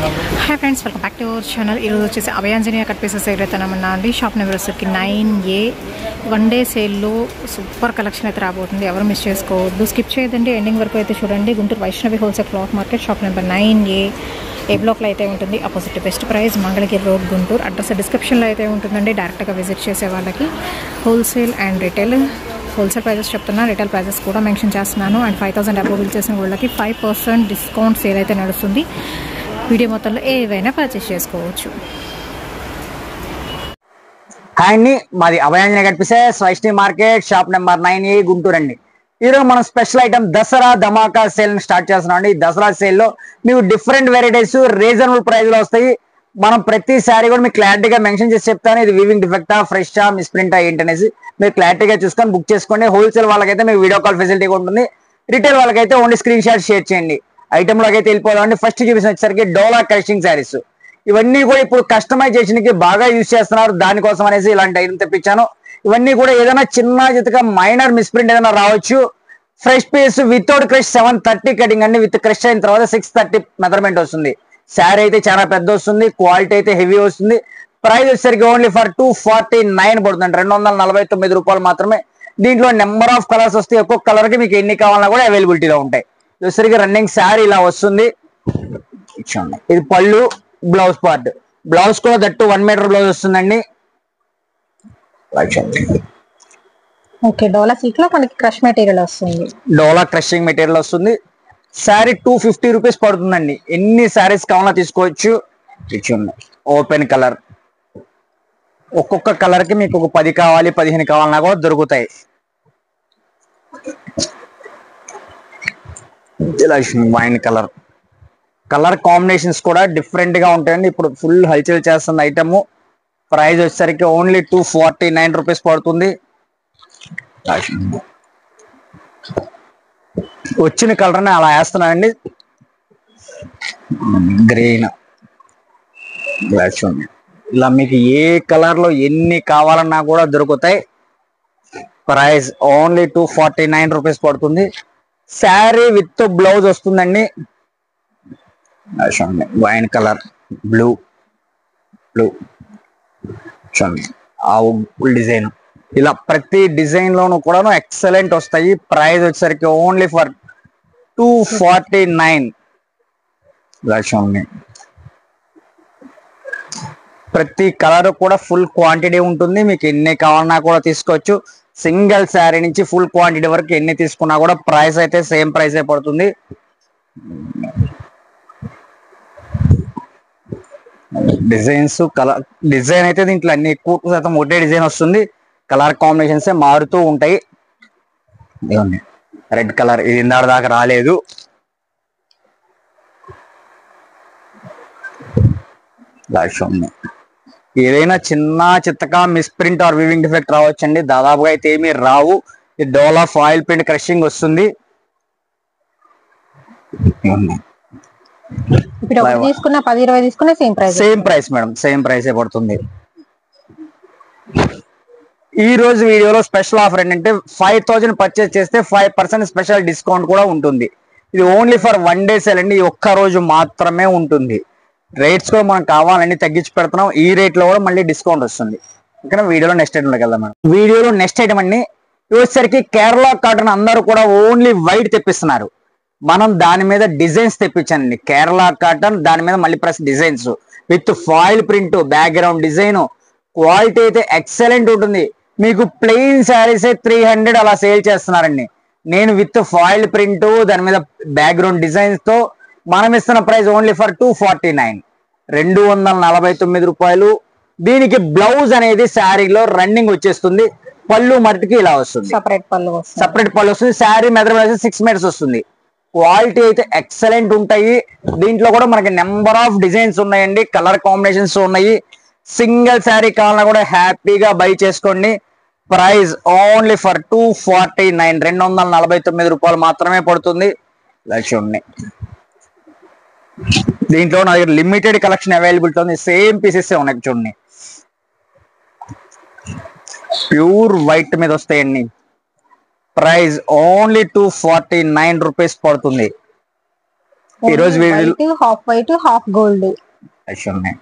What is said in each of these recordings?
Hi friends welcome back to our channel वे Abhayanjaneya cut pieces एवं shop number 9A one day సేల్లో super collection అయితే రాబోతుంది. ఎవరు మిస్ చేసుకోవద్దు, స్కిప్ చేయదండి, ఎండింగ్ వరకు అయితే చూడండి. Guntur Vaishnavi wholesale cloth market shop number 9A A బ్లాక్లో అయితే ఉంటుంది. Opposite best price Mangalagiri road Guntur. Address డిస్క్రిప్షన్లో అయితే ఉంటుందండి. డైరెక్ట్గా విజిట్ చేసే వాళ్ళకి wholesale and retail wholesale prices చెప్తున్నా, రిటైల్ ప్రైజెస్ కూడా మెన్షన్ చేస్తున్నాను. అండ్ 5000 అబోవ్ బిల్ చేసిన వాళ్ళకి 5% డిస్కౌంట్ సేల్ అయితే నడుస్తుంది. వీడియో మొత్తంలో ఏవైనా పర్చేస్ చేసుకోవచ్చు. హాయ్ అండి, మాది అభయాంజనేయ కనిపిసెస్ Vaishnavi market shop number 9A Guntur అండి. ఈరోజు మనం స్పెషల్ ఐటమ్ దసరా ధమాకా సేల్ స్టార్ట్ చేస్తున్నాం అండి. దసరా సేల్ లో మీకు డిఫరెంట్ వెరైటీస్ రీజనబుల్ ప్రైస్ లో వస్తాయి. మనం ప్రతి సారీ కూడా మీకు క్లారిటీగా మెన్షన్ చేసి చెప్తాను. ఇది వీవింగ్ డిఫెక్టా, ఫ్రెషా, మిస్ప్రింటా ఏంటనేసి మీరు క్లారిటీగా చూసుకొని బుక్ చేసుకోండి. హోల్సేల్ వాళ్ళకైతే మీకు వీడియో కాల్ ఫెసిలిటీ ఉంటుంది. రిటైల్ వాళ్ళకైతే ఓన్లీ స్క్రీన్ షాట్ షేర్ చేయండి. ఐటమ్ లోకి అయితే వెళ్ళిపోదామండి. ఫస్ట్ చూపించిన వచ్చేసరికి డోలా క్రషింగ్ శారీస్. ఇవన్నీ కూడా ఇప్పుడు కస్టమైజేషన్ కి బాగా యూజ్ చేస్తున్నారు. దానికోసం అనేసి ఇలాంటి ఐటమ్ తెప్పించాను. ఇవన్నీ కూడా ఏదైనా చిన్న చితగా మైనర్ మిస్ప్రింట్ ఏదైనా రావచ్చు. Fresh piece without crush 730 cutting అండి. విత్ క్రష్ అయిన తర్వాత 630 మెజర్మెంట్ వస్తుంది. శారీ అయితే చాలా పెద్ద వస్తుంది. క్వాలిటీ అయితే హెవీ వస్తుంది. ప్రైస్ వచ్చేసరికి ఓన్లీ ఫర్ 249 పడుతుంది. 249 రూపాయలు మాత్రమే. దీంట్లో నెంబర్ ఆఫ్ కలర్స్ వస్తాయి. ఒక్కొక్క కలర్ కి మీకు ఎన్ని కావాలన్నా కూడా అవైలబిలిటీలో ఉంటాయి. వచ్చేసరికి రన్నింగ్ శారీ ఇలా వస్తుంది. ఇది పళ్ళు, బ్లౌజ్ పార్ట్. బ్లౌజ్ కూడా దట్టు 1 మీటర్ బ్లౌజ్ వస్తుందండి. ఓకే, డోలా సిల్క్ లో మనకి క్రష్ మెటీరియల్ వస్తుంది. డోలా క్రషింగ్ మెటీరియల్ వస్తుంది. శారీ 250 రూపీస్ పడుతుందండి. ఎన్ని శారీస్ కావాలన్నా తీసుకోవచ్చు. ఓపెన్ కలర్, ఒక్కొక్క కలర్ కి మీకు ఒక 10 కావాలి, 15 కావాలన్నా కూడా దొరుకుతాయి. వైన్ కలర్, కలర్ కాంబినేషన్స్ కూడా డిఫరెంట్ గా ఉంటాయండి. ఇప్పుడు ఫుల్ హల్చల్ చేస్తున్న ఐటమ్. ప్రైస్ వచ్చేసరికి ఓన్లీ 249 రూపీస్ పడుతుంది. వచ్చిన కలర్ ని అలా వేస్తున్నానండి. గ్రీన్, ఇలా మీకు ఏ కలర్ లో ఎన్ని కావాలన్నా కూడా దొరుకుతాయి. ప్రైస్ ఓన్లీ 249 రూపీస్ పడుతుంది. శారీ విత్ బ్లౌజ్ వస్తుందండి. వైన్ కలర్, బ్లూ డిజైన్, ఇలా ప్రతి డిజైన్ లోను కూడా ఎక్సలెంట్ వస్తాయి. ప్రైస్ వచ్చేసరికి ఓన్లీ ఫర్ 249. ప్రతి కలర్ కూడా ఫుల్ క్వాంటిటీ ఉంటుంది. మీకు ఎన్ని కావాలన్నా కూడా తీసుకోవచ్చు. సింగిల్ శారీ నుంచి ఫుల్ క్వాంటిటీ వరకు ఎన్ని తీసుకున్నా కూడా ప్రైస్ అయితే సేమ్ ప్రైస్ పడుతుంది. డిజైన్స్, కలర్ డిజైన్ అయితే దీంట్లో అన్ని ఎక్కువ శాతం ఒకటే డిజైన్ వస్తుంది. కలర్ కాంబినేషన్స్ మారుతూ ఉంటాయి. రెడ్ కలర్, ఇది ఇందాక దాకా రాలేదు. ఏదైనా చిన్న చిత్తగా మిస్ప్రింట్ ఆర్ వీవింగ్ డిఫెక్ట్ రావచ్చండి. దాదాపుగా అయితే ఏమీ రావు. ఈ డోలా ఫాయిల్ ప్రింట్ క్రషింగ్ వస్తుంది. తీసుకున్న 10-20 తీసుకున్న same price madam, same price పడుతుంది. ఈ రోజు వీడియోలో స్పెషల్ ఆఫర్ ఏంటంటే 5000 పర్చేస్ చేస్తే 5% స్పెషల్ డిస్కౌంట్ కూడా ఉంటుంది. ఇది ఓన్లీ ఫర్ 1 డే సేల్ అండి. ఒక్క రోజు మాత్రమే ఉంటుంది. రేట్స్ కూడా మనం కావాలని తగ్గించి పెడుతున్నాం. ఈ రేట్ లో కూడా మళ్ళీ డిస్కౌంట్ వస్తుంది. ఓకేనా, వీడియోలో నెక్స్ట్ ఐటమ్లోకి వెళ్దాం మేడం. వీడియోలో నెక్స్ట్ ఐటమ్ అండి. వచ్చేసరికి కేరళ కాటన్ అందరూ కూడా ఓన్లీ వైట్ తెప్పిస్తున్నారు. మనం దాని మీద డిజైన్స్ తెప్పించానండి. కేరళ కాటన్, దాని మీద మళ్ళీ plus designs with foil print, background design. Quality అయితే ఎక్సలెంట్ ఉంటుంది. మీకు ప్లెయిన్ శారీస్ 300 అలా సేల్ చేస్తున్నారండి. నేను విత్ ఫాయిల్ ప్రింట్, దాని మీద బ్యాక్గ్రౌండ్ డిజైన్స్ తో మనం ఇస్తున్న ప్రైస్ ఓన్లీ ఫర్ 249, 249 రూపాయలు. దీనికి బ్లౌజ్ అనేది శారీలో రన్నింగ్ వచ్చేస్తుంది. పళ్ళు మట్టికి ఇలా వస్తుంది, సపరేట్ పళ్ళు వస్తుంది. శారీ మెజర్మెంట్ 6 మీటర్స్ వస్తుంది. క్వాలిటీ అయితే ఎక్సలెంట్ ఉంటాయి. దీంట్లో కూడా మనకి నెంబర్ ఆఫ్ డిజైన్స్ ఉన్నాయండి. కలర్ కాంబినేషన్స్ ఉన్నాయి. సింగిల్ శారీ కావాలన్నా కూడా హ్యాపీగా బై చేసుకోండి. ప్రైస్ ఓన్లీ ఫర్ 249, 249 రూపాయలు మాత్రమే పడుతుంది. చూడండి, దీంట్లో నా దగ్గర లిమిటెడ్ కలెక్షన్ అవైలబిలిటీ ఉంది. సేమ్ పీసెస్ ఉన్నాయి చూడండి. ప్యూర్ వైట్ మీద వస్తాయండి. ప్రైస్ ఓన్లీ 249 రూపీస్ పడుతుంది. ఈ రోజు video half white half gold ఉన్నాయి.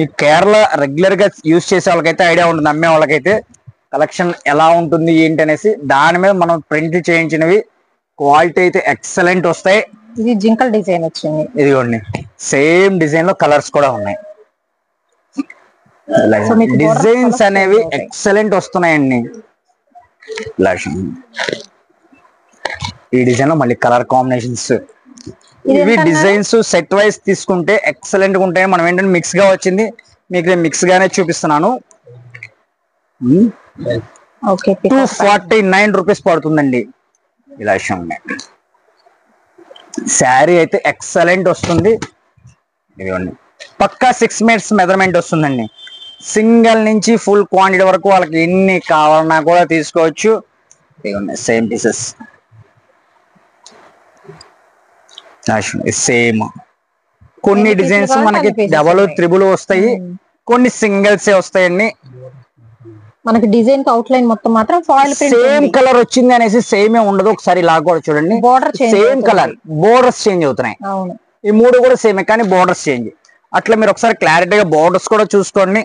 ఈ కేరళ రెగ్యులర్ గా యూజ్ చేసే వాళ్ళకైతే ఐడియా ఉంటుంది, అమ్మే వాళ్ళకైతే కలెక్షన్ ఎలా ఉంటుంది ఏంటి అనేసి. దాని మీద మనం ప్రింట్ చేయించినవి క్వాలిటీ అయితే ఎక్సలెంట్ వస్తాయి. ఇది జింకల్ డిజైన్ వచ్చింది, ఇదిగోండి సేమ్ డిజైన్ లో కలర్స్ కూడా ఉన్నాయి. డిజైన్స్ అనేవి ఎక్సలెంట్ వస్తున్నాయండి. ఈ డిజైన్ లో మళ్ళీ కలర్ కాంబినేషన్స్, ఇవి డిజైన్స్ సెట్ వైజ్ తీసుకుంటే ఎక్సలెంట్ గా ఉంటాయి. మనం ఏంటంటే మిక్స్ గా వచ్చింది, మీకు మిక్స్ గానే చూపిస్తున్నాను. 249 రూపీస్ పడుతుందండి. ఇలా శారీ అయితే ఎక్సలెంట్ వస్తుంది. ఇదిగోండి పక్కా 6 మీటర్స్ మెజర్మెంట్ వస్తుందండి. సింగిల్ నుంచి ఫుల్ క్వాంటిటీ వరకు వాళ్ళకి ఎన్ని కావాలన్నా కూడా తీసుకోవచ్చు. ఇదిగోండి సేమ్ పీసెస్, సేమ్. కొన్ని డిజైన్స్ మనకి డబల్ త్రిబుల్ వస్తాయి, కొన్ని సింగిల్స్ వస్తాయండి. మనకి డిజైన్ అవుట్ లైన్ మొత్తం మాత్రం ఫాయిల్ ప్రింట్ సేమ్ కలర్ వచ్చింది అనేసి సేమే ఉండదు. ఒకసారి ఇలా కూడా చూడండి, సేమ్ కలర్ బోర్డర్స్ చేంజ్ అవుతున్నాయి. ఈ మూడు కూడా సేమే కానీ బోర్డర్స్ చేంజ్. అట్లా మీరు ఒకసారి క్లారిటీగా బోర్డర్స్ కూడా చూసుకోండి.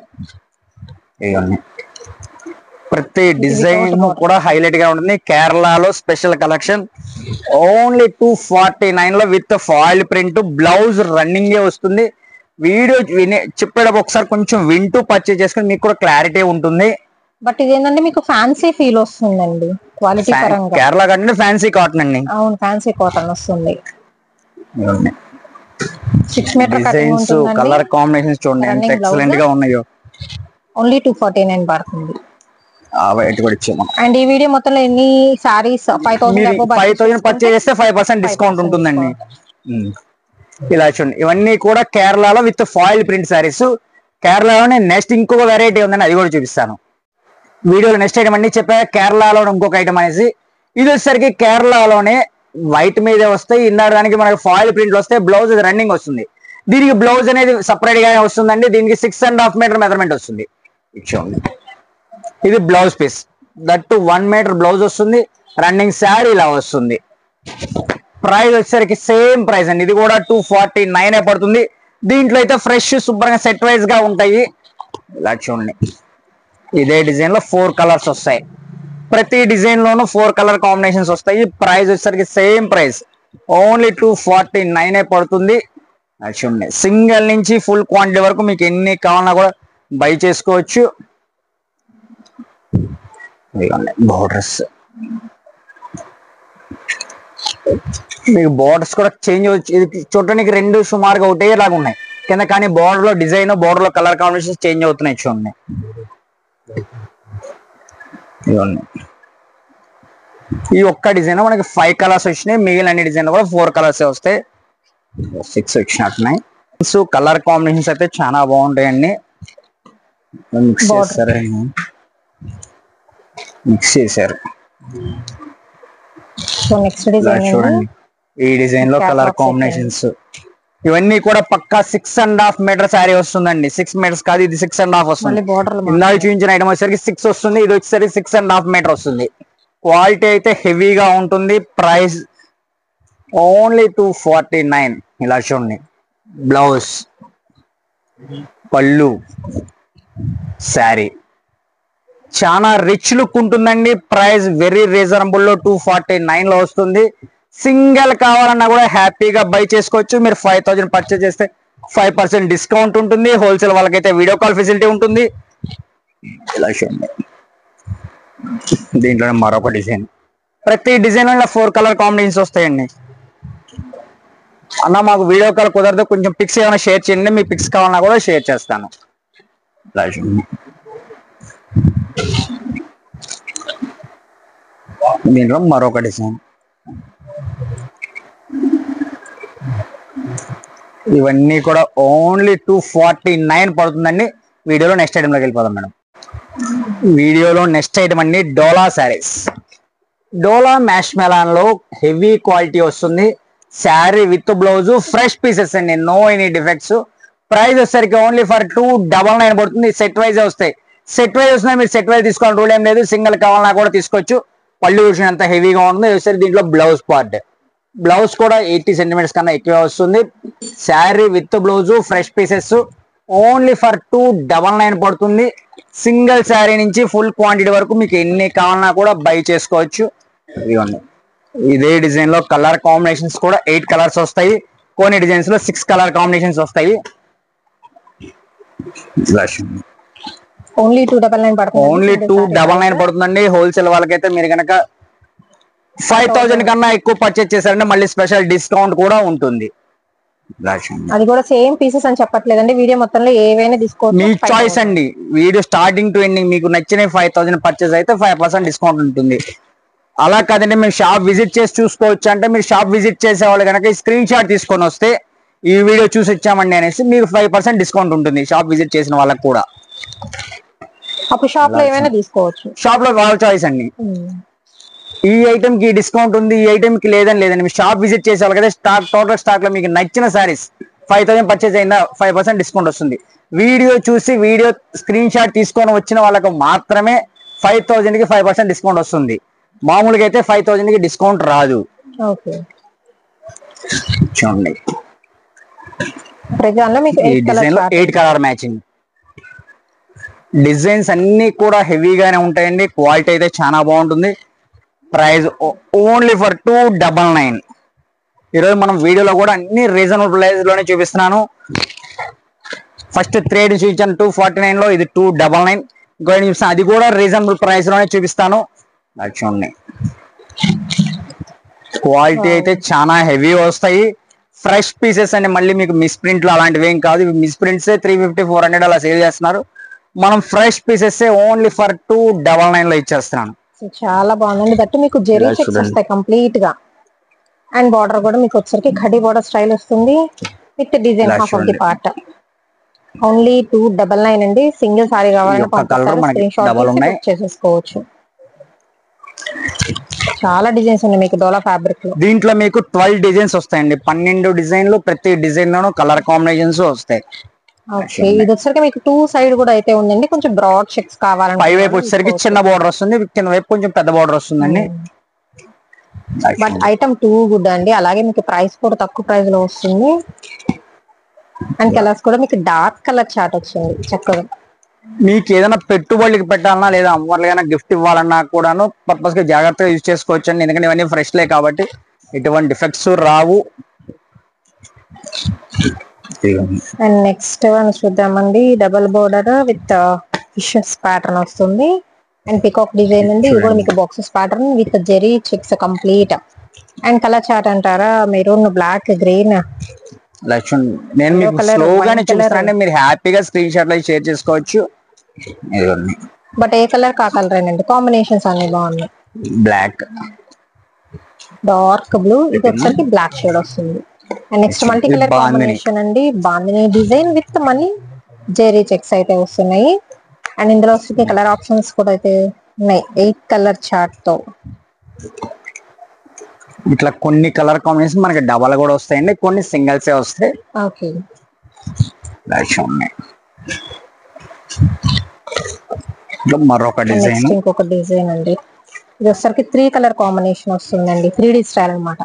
ప్రతి డిజైన్ కూడా హైలైట్ గా ఉంటుంది. కేరళలో స్పెషల్ కలెక్షన్ ఓన్లీ 249 లో with foil print. Blouse running వస్తుంది. వీడియో చెప్పేటప్పుడు ఒకసారి కొంచెం వింటూ పర్చేజ్ చేసుకుని మీకు కూడా క్లారిటీ ఉంటుంది. బట్ ఇది ఏంటంటే మీకు ఫ్యాన్సీ ఫీల్ వస్తుందండి క్వాలిటీ పరంగా. కేరళ కంటే ఫ్యాన్సీ కాటన్ అండి. అవును, ఫ్యాన్సీ కాటన్ వస్తుంది. 6 మీటర్ డిజైన్స్ కలర్ కాంబినేషన్స్ చూడండి ఎంత ఎక్సలెంట్ గా ఉన్నాయో. ఓన్లీ 249 పడుతుంది. అండ్ ఈ వీడియో మొత్తంలో ఎన్ని సారీస్ 5000 పర్చేజ్ చేస్తే 5% డిస్కౌంట్ ఉంటుందండి. ఇలా చూడండి, ఇవన్నీ కూడా కేరళలో విత్ ఫాయిల్ ప్రింట్ సారీస్. కేరళలోనే నెక్స్ట్ ఇంకొక వెరైటీ ఉందండి, అది కూడా చూపిస్తాను వీడియోలో. నెక్స్ట్ ఐటమ్ అన్ని చెప్పా, కేరళలో ఇంకొక ఐటమ్ అనేసి. ఇది వచ్చేసరికి కేరళలోనే వైట్ మీదే వస్తాయి. దానికి మనకి ఫాయిల్ ప్రింట్లు వస్తాయి. బ్లౌజ్ రన్నింగ్ వస్తుంది. దీనికి బ్లౌజ్ అనేది సపరేట్ గానే వస్తుందండి. దీనికి 6.5 మీటర్ మెజర్మెంట్ వస్తుంది. ఇది blouse piece, that 1 metre blouse వస్తుంది. రన్నింగ్ శారీ ఇలా వస్తుంది. ప్రైస్ వచ్చేసరికి సేమ్ ప్రైస్ అండి. ఇది కూడా 249 పడుతుంది. దీంట్లో అయితే ఫ్రెష్ శుభ్రంగా సెట్ వైజ్ గా ఉంటాయి. ఇలా చూడండి, ఇదే డిజైన్ లో 4 కలర్స్ వస్తాయి. ప్రతి డిజైన్ లోనూ 4 కలర్ కాంబినేషన్స్ వస్తాయి. ప్రైస్ వచ్చేసరికి సేమ్ ప్రైస్ ఓన్లీ 249 పడుతుంది. చూడండి, సింగిల్ నుంచి ఫుల్ క్వాంటిటీ వరకు మీకు ఎన్ని కావాలన్నా కూడా బై చేసుకోవచ్చు. బోర్డర్స్, మీకు బోర్డర్స్ కూడా చేంజ్ చూడటానికి రెండు సుమారుగా ఒకటేలాగా ఉన్నాయి కింద, కానీ బోర్డర్ లో డిజైన్, బోర్డర్ లో కలర్ కాంబినేషన్స్ చేంజ్ అవుతున్నాయి. చూడండి, ఈ ఒక్క డిజైన్ మనకి 5 కలర్స్ వచ్చినాయి. మిగిలిన అన్ని డిజైన్ కూడా 4 కలర్స్ వస్తాయి. 6 వచ్చినట్టున్నాయి. సో కలర్ కాంబినేషన్స్ అయితే చాలా బాగుంటాయండి. మిక్స్ చేశారు. చూడండి, ఈ డిజైన్ లో కలర్ కాంబినేషన్స్ ఇవన్నీ కూడా పక్కా 6.5 మీటర్ శారీ వస్తుందండి. 6 మీటర్స్ కాదు, ఇది 6.5 వస్తుంది. ఇందాక చూపించిన ఐటమ్ వచ్చేసరికి 6 వస్తుంది, ఇది వచ్చేసరికి 6.5 మీటర్ వస్తుంది. క్వాలిటీ అయితే హెవీగా ఉంటుంది. Price only 249. ఇలా చూడండి, బ్లౌజ్, పళ్ళు, శారీ చాలా రిచ్ లుక్ ఉంటుందండి. ప్రైస్ వెరీ రీజనబుల్ లో 249 లో వస్తుంది. సింగిల్ కావాలన్నా కూడా హ్యాపీగా బై చేసుకోవచ్చు. మీరు 5000 పర్చేజ్ చేస్తే 5% డిస్కౌంట్ ఉంటుంది. హోల్సేల్ వాళ్ళకైతే వీడియో కాల్ ఫెసిలిటీ ఉంటుంది. ఇలా చూడండి, దీంట్లోనే మరొక డిజైన్. ప్రతి డిజైన్ లో 4 కలర్ కాంబినేషన్స్ వస్తాయండి. అన్న మాకు వీడియో కాల్ కుదరదు, కొంచెం పిక్స్ ఏమైనా షేర్ చేయండి, మీ పిక్స్ కావాలన్నా కూడా షేర్ చేస్తాను. ఇలా చూడండి, దీంట్లో మరొక డిజైన్. ఇవన్నీ కూడా ఓన్లీ 249 పడుతుందండి. వీడియోలో నెక్స్ట్ ఐటమ్ లోకి వెళ్ళిపోదాం మేడం. వీడియోలో నెక్స్ట్ ఐటమ్ అండి డోలా శారీస్. డోలా మ్యాష్ మెలాన్ లో హెవీ క్వాలిటీ వస్తుంది. Sari with blouse fresh pieces అండి, నో ఎనీ డిఫెక్ట్స్. ప్రైస్ వచ్చేసరికి ఓన్లీ ఫర్ 299 పడుతుంది. సెట్ వైజ్ వస్తాయి. సెట్ వైజ్ వస్తున్నాయి, మీరు సెట్ వైజ్ తీసుకోవాలి రూల్ ఏం లేదు. సింగిల్ కావాలన్నా కూడా తీసుకోవచ్చు. పళ్ళు విషయం ఎంత హెవీగా ఉంటుంది. వచ్చేసరికి దీంట్లో బ్లౌజ్ పార్ట్ బ్లౌజ్ కూడా 80 సెంటీమీటర్స్ కన్నా ఎక్కువ వస్తుంది. Sari with blouse fresh pieces only for 299 పడుతుంది. సింగిల్ శారీ నుంచి ఫుల్ క్వాంటిటీ వరకు మీకు ఎన్ని కావాలన్నా కూడా బై చేసుకోవచ్చు. ఇదిగోండి ఇదే డిజైన్ లో కలర్ కాంబినేషన్స్ కూడా 8 కలర్స్ వస్తాయి. కొన్ని డిజైన్స్ లో 6 కలర్ కాంబినేషన్స్ వస్తాయి. ఓన్లీ 299 పడుతుంది. ఓన్లీ 299 పడుతుందండి. హోల్సేల్ వాళ్ళకైతే మీరు కనుక 5000 కన్నా ఎక్కువ పర్చేజ్ చేశారంటే మళ్ళీ స్పెషల్ డిస్కౌంట్ కూడా ఉంటుంది. అది కూడా సేమ్ పీసెస్ అని చెప్పట్లేదండి, వీడియో మొత్తంలో ఏవైనా తీసుకోవచ్చు, మీ చాయిస్ అండి. వీడియో స్టార్టింగ్ టు ఎండింగ్ మీకు నచ్చిన 5000 పర్చేజ్ అయితే 5% డిస్కౌంట్ ఉంటుంది. అలా కాదండి మీరు షాప్ విజిట్ చేసి చూసుకోవచ్చు అంటే మీరు షాప్ విజిట్ చేసే వాళ్ళు కనుక స్క్రీన్ షాట్ తీసుకొని వస్తే ఈ వీడియో చూసి వచ్చామండి అనేసి మీకు 5% డిస్కౌంట్ ఉంటుంది షాప్ విజిట్ చేసిన వాళ్ళకి కూడా. అప్పుడు షాప్ లో ఏమైనా తీసుకోవచ్చు. షాప్ లో వాళ్ళ చాయిస్ అండి. ఈ ఐటమ్ కి డిస్కౌంట్ ఉంది, ఈ ఐటమ్ కి లేదండి. మీరు షాప్ విజిట్ చేసేవాళ్ళు కదా టోటల్ స్టాక్ లో మీకు నచ్చిన సారీస్ 5000 పర్చేజ్ అయినా 5% డిస్కౌంట్ వస్తుంది. వీడియో చూసి వీడియో స్క్రీన్ షాట్ తీసుకొని వచ్చిన వాళ్ళకు మాత్రమే 5000 కి 5% డిస్కౌంట్ వస్తుంది. మామూలుగా అయితే 5000 కి డిస్కౌంట్ రాదు. చూడండి ఈ డిజైన్ లో 8 కలర్ మ్యాచింగ్ డిజైన్స్ అన్ని కూడా హెవీగానే ఉంటాయండి. క్వాలిటీ అయితే చాలా బాగుంటుంది. Price only for 299. ఈరోజు మనం వీడియోలో కూడా అన్ని రీజనబుల్ ప్రైస్ లోనే చూపిస్తున్నాను. ఫస్ట్ థ్రెడ్ చూపించాను 249 లో, ఇది 299. ఇంకోటి చూపిస్తాను అది కూడా రీజనబుల్ ప్రైస్ లోనే చూపిస్తాను. చూడండి క్వాలిటీ అయితే చాలా హెవీ వస్తాయి. ఫ్రెష్ పీసెస్ అండి. మళ్ళీ మీకు మిస్ ప్రింట్లు అలాంటివి ఏం కాదు. మిస్ ప్రింట్స్ 350 400 అలా సేల్ చేస్తున్నారు. మనం ఫ్రెష్ పీసెస్ ఓన్లీ ఫర్ 299 లో ఇచ్చేస్తున్నాను. చాలా బాగుందండి. దట్టు మీకు జెరీ చెక్స్ వస్తాయి కంప్లీట్ గా. అండ్ బార్డర్ కూడా మీకు వచ్చరికి ఖడీ బార్డర్ స్టైల్ వస్తుంది with design half of the part. Only 299 అండి. సింగిల్ సారీ కావాలంటే స్క్రీన్ షాట్ చేసేసుకోవచ్చు. చాలా డిజైన్స్ ఉన్నాయి మీకు డోలా ఫ్యాబ్రిక్ లో. దీంట్లో మీకు 12 డిజైన్స్ వస్తాయండి. 12 డిజైన్లు, ప్రతి డిజైన్ లోనూ కలర్ కాంబినేషన్స్ వస్తాయి. ఇది వచ్చరికి మీకు 2 సైడ్ కూడా అయితే ఉందండి. కొంచెం బ్రాడ్ చెక్స్ కావాలంటే పై వైపు వచ్చేసరికి చిన్న బార్డర్ వస్తుంది, కింద వైపు కొంచెం పెద్ద బార్డర్ వస్తుందండి. బట్ ఐటమ్ 2 గుడ్ అండి. అలాగే మీకు ప్రైస్ కూడా తక్కువ ప్రైస్ లో వస్తుంది. అండ్ కలర్స్ కూడా మీకు డార్క్ కలర్ చార్ట్ వచ్చింది చక్కగా. మీకు ఏదైనా పెట్టుబడికి పెట్టాలన్నా లేదా అమ్మవాళ్ళకైనా గిఫ్ట్ ఇవ్వాలన్నా కూడాను పర్పస్ గా జాగ్రత్తగా యూజ్ చేసుకోవచ్చు అండి. ఎందుకంటే ఇవన్నీ ఫ్రెష్లే కాబట్టి ఎటువంటి డిఫెక్ట్స్ రావు. అండ్ నెక్స్ట్ వన్ చూద్దామండి. Double border with fishes pattern వస్తుంది. అండ్ పికాక్ డిజైన్ ఉంది. ఇది కూడా మీకు boxes pattern with zari checks complete. And colour chart అంటారా, మెరూన్, బ్లాక్, గ్రీన్. నేను మీకు స్లోగానే చూపిస్తానండి, మీరు హ్యాపీగా స్క్రీన్ షాట్ లో షేర్ చేసుకోవచ్చు. బట్ ఏ కలర్ కా కలర్ అండి. కాంబినేషన్స్ అన్ని బాగున్నాయి. బ్లాక్, డార్క్ బ్లూ, ఇది వచ్చరికి బ్లాక్ షేడ్ వస్తుంది. And next multi colour combination అండి. బాందిని డిజైన్ విత్ మనీ జెరీ చెక్స్ అయితే వస్తున్నాయి. అండ్ ఇందులో వచ్చి కలర్ ఆప్షన్స్ కూడా అయితే ఉన్నాయి 8 కలర్ చార్ట్ తో. ఇట్లా కొన్ని కలర్ కాంబినేషన్ మనకి డబల్ కూడా వస్తాయండి, కొన్ని సింగిల్స్ వస్తాయి. ఓకే మరొక డిజైన్, ఇంకొక డిజైన్ అండి. ఇది వచ్చరికి 3 కలర్ కాంబినేషన్ వస్తుందండి. 3D స్టైల్ అన్నమాట.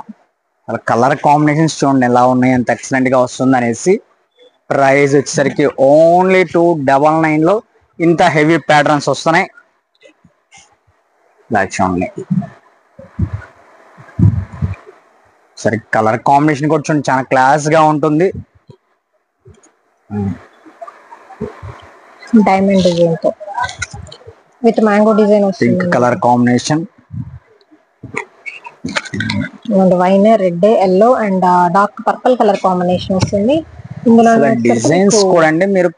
కలర్ కాంబినేషన్స్ చూడండి ఎలా ఉన్నాయి, ఎంత ఎక్సలెంట్ గా వస్తుంది అనేసి. ప్రైస్ వచ్చేసరికి ఓన్లీ 299 లో ఇంత హెవీ ప్యాటర్న్స్ వస్తున్నాయి. చూడండి సరే కలర్ కాంబినేషన్ కూడా చూడండి చాలా క్లాస్ గా ఉంటుంది. డైమండ్ డిజైన్ తో విత్ మ్యాంగో డిజైన్ వస్తుంది. Pink colour combination, wine, red, yellow and dark purple colour combination వస్తుంది. ఇందులో డిజైన్స్ కూడా అండి మీరు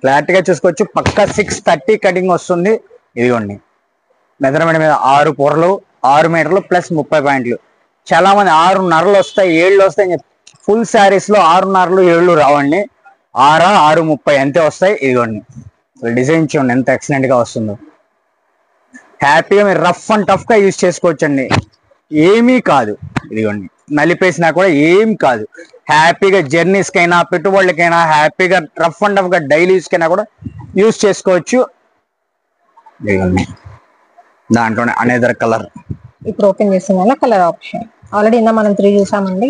క్లారిటీ గా చూసుకోవచ్చు. పక్కా 630 కటింగ్ వస్తుంది. ఇదిగోండి మెజర్మెంట్ మీద 6 పొరలు 6 మీటర్లు ప్లస్ 30 పాయింట్లు. చాలా మంది 6.5 వస్తాయి 7 వస్తాయి. ఫుల్ శారీస్ లో 6.5 7 రావండి. 6 6.30 అంతే వస్తాయి. ఇదిగోండి డిజైన్ చూడండి ఎంత ఎక్సలెంట్ గా వస్తుందో. హ్యాపీగా మీరు రఫ్ అండ్ టఫ్ గా యూజ్ చేసుకోవచ్చు అండి. ఏమీ కాదు. ఇదిగోండి నలిపేసినా కూడా ఏం కాదు. హ్యాపీగా జర్నీస్ కైనా పెట్టుబడులకైనా హ్యాపీగా రఫ్ అండ్ టఫ్ గా డైలీ యూస్ కైనా కూడా యూజ్ చేసుకోవచ్చు. ఇదిగోండి దాంట్లోనే అనేదర్ కలర్ ఇప్పుడు ఓపెన్ చేసిన కలర్ ఆప్షన్ ఆల్రెడీ ఇందా మనం 3 చూసామండి,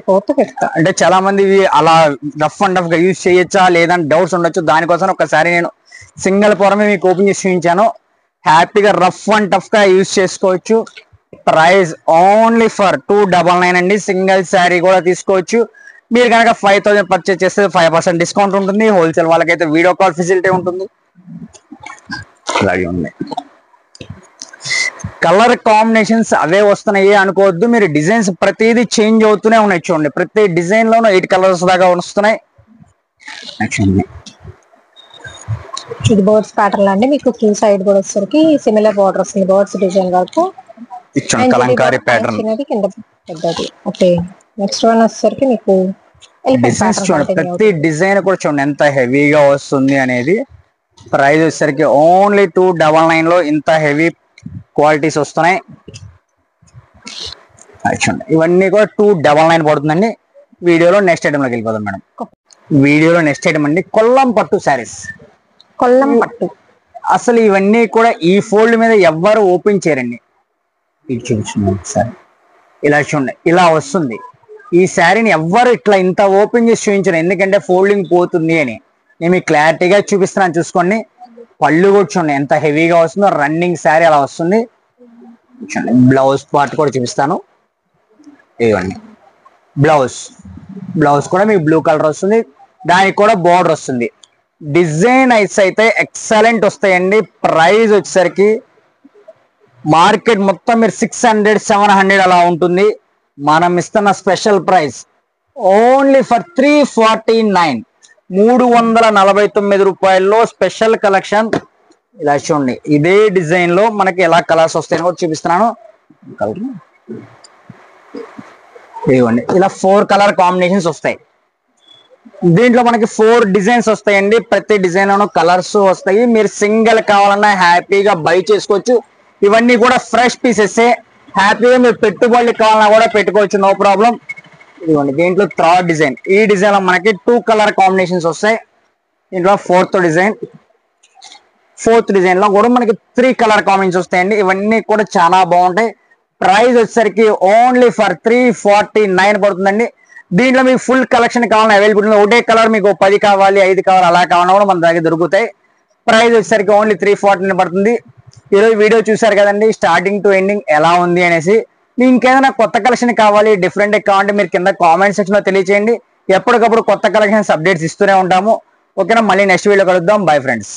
ఫోర్త్ ఫిఫ్త్. అంటే చాలా మంది ఇవి అలా రఫ్ అండ్ టఫ్ గా యూజ్ చేయొచ్చా లేదని డౌట్స్ ఉండొచ్చు. దానికోసం ఒకసారి నేను సింగిల్ పొరమే మీకు ఓపెన్ చేసి చూపించాను. హ్యాపీగా రఫ్ అండ్ టఫ్ గా యూజ్ చేసుకోవచ్చు. ప్రైస్ ఓన్లీ ఫర్ 299 అండి. సింగిల్ శారీ కూడా తీసుకోవచ్చు. మీరు కనుక 5000 పర్చేస్ చేస్తే 5% డిస్కౌంట్ ఉంటుంది. హోల్సేల్ వాళ్ళకైతే వీడియో కాల్ ఫెసిలిటీ ఉంటుంది. అలాగే ఉంది. కలర్ కాంబినేషన్స్ అవే వస్తున్నాయి అనుకోవద్దు. మీరు డిజైన్స్ ప్రతిదీ చేంజ్ అవుతూనే ఉన్నాయి. చూడండి, ప్రతి డిజైన్ లోనూ 8 కలర్స్ దాకా వస్తున్నాయి. ఇది బర్డ్స్ ప్యాటర్న్ అండి. మీకు ఫుల్ సైడ్ కూడా వచ్చేసరికి సిమిలర్ బార్డర్ వస్తుంది. బర్డ్స్ డిజైన్ వరకు కలంకారీ ప్యాటర్న్ కింద పెద్దది. ఓకే, నెక్స్ట్ వన్ వచ్చేసరికి మీకు డిజైన్స్ చూడండి. ప్రతి డిజైన్ కూడా చూడండి ఎంత హెవీగా వస్తుంది అనేది. ప్రైస్ వచ్చేసరికి ఓన్లీ 299 లో ఇంత హెవీ క్వాలిటీస్ వస్తున్నాయి. చూడండి, ఇవన్నీ కూడా 299 పడుతుందండి. వీడియోలో నెక్స్ట్ ఐటమ్ లోకి వెళ్ళిపోదాం మేడం. వీడియోలో నెక్స్ట్ ఐటమ్ అండి కొల్లం పట్టు శారీస్. కొల్లం పట్టు అసలు ఇవన్నీ కూడా ఈ ఫోల్డ్ మీద ఎవ్వరు ఓపెన్ చేయరండి. ఇది చూపించండి సార్, ఇలా చూడండి, ఇలా వస్తుంది. ఈ శారీని ఎవ్వరు ఇట్లా ఇంత ఓపెన్ చేసి చూపించరు, ఎందుకంటే ఫోల్డింగ్ పోతుంది అని. నేను మీకు క్లారిటీగా చూపిస్తున్నాను, చూసుకోండి. పళ్ళు కూడా చూడండి ఎంత హెవీగా వస్తుందో. రన్నింగ్ శారీ అలా వస్తుంది. చూడండి, బ్లౌజ్ పార్ట్ కూడా చూపిస్తాను. ఇవ్వండి బ్లౌజ్ కూడా మీకు బ్లూ కలర్ వస్తుంది. దానికి కూడా బార్డర్ వస్తుంది. డిజైన్ అయితే ఎక్సలెంట్ వస్తాయండి. ప్రైస్ వచ్చేసరికి మార్కెట్ మొత్తం మీరు 600 700 అలా ఉంటుంది. మనం ఇస్తున్న స్పెషల్ ప్రైస్ ఓన్లీ ఫర్ 349, 349 రూపాయల్లో స్పెషల్ కలెక్షన్. ఇలా చూడండి, ఇదే డిజైన్ లో మనకి ఎలా కలర్స్ వస్తాయని కూడా చూపిస్తున్నాను. ఇవ్వండి, ఇలా 4 కలర్ కాంబినేషన్స్ వస్తాయి. దీంట్లో మనకి 4 డిజైన్స్ వస్తాయండి. ప్రతి డిజైన్ లోనూ కలర్స్ వస్తాయి. మీరు సింగిల్ కావాలన్నా హ్యాపీగా బై చేసుకోవచ్చు. ఇవన్నీ కూడా ఫ్రెష్ పీసెస్. హ్యాపీగా మీరు పెట్టుబడులు కావాలన్నా కూడా పెట్టుకోవచ్చు, నో ప్రాబ్లం. ఇదిగోండి, దీంట్లో థర్డ్ డిజైన్. ఈ డిజైన్ లో మనకి 2 కలర్ కాంబినేషన్స్ వస్తాయి. దీంట్లో ఫోర్త్ డిజైన్ లో కూడా మనకి 3 కలర్ కాంబినేషన్స్ వస్తాయండి. ఇవన్నీ కూడా చాలా బాగుంటాయి. ప్రైస్ వచ్చేసరికి ఓన్లీ ఫర్ 349 పడుతుందండి. దీంట్లో మీకు ఫుల్ కలెక్షన్ కావాలని అవైలబుల్ ఉంది. ఒకటే కలర్ మీకు 10 కావాలి, 5 కావాలి, అలా కావాలన్నా కూడా మన దగ్గర దొరుకుతాయి. ప్రైస్ వచ్చేసరికి ఓన్లీ 349 పడుతుంది. ఈరోజు వీడియో చూసారు కదండి, స్టార్టింగ్ టు ఎండింగ్ ఎలా ఉంది అనేసి. మీకు ఇంకేదైనా కొత్త కలెక్షన్ కావాలి, డిఫరెంట్ కావాలంటే మీరు కింద కామెంట్ సెక్షన్ లో తెలియచేయండి. ఎప్పటికప్పుడు కొత్త కలెక్షన్స్ అప్డేట్స్ ఇస్తూనే ఉంటాము. ఓకేనా, మళ్ళీ నెక్స్ట్ వీడియో కలుద్దాం. Bye friends.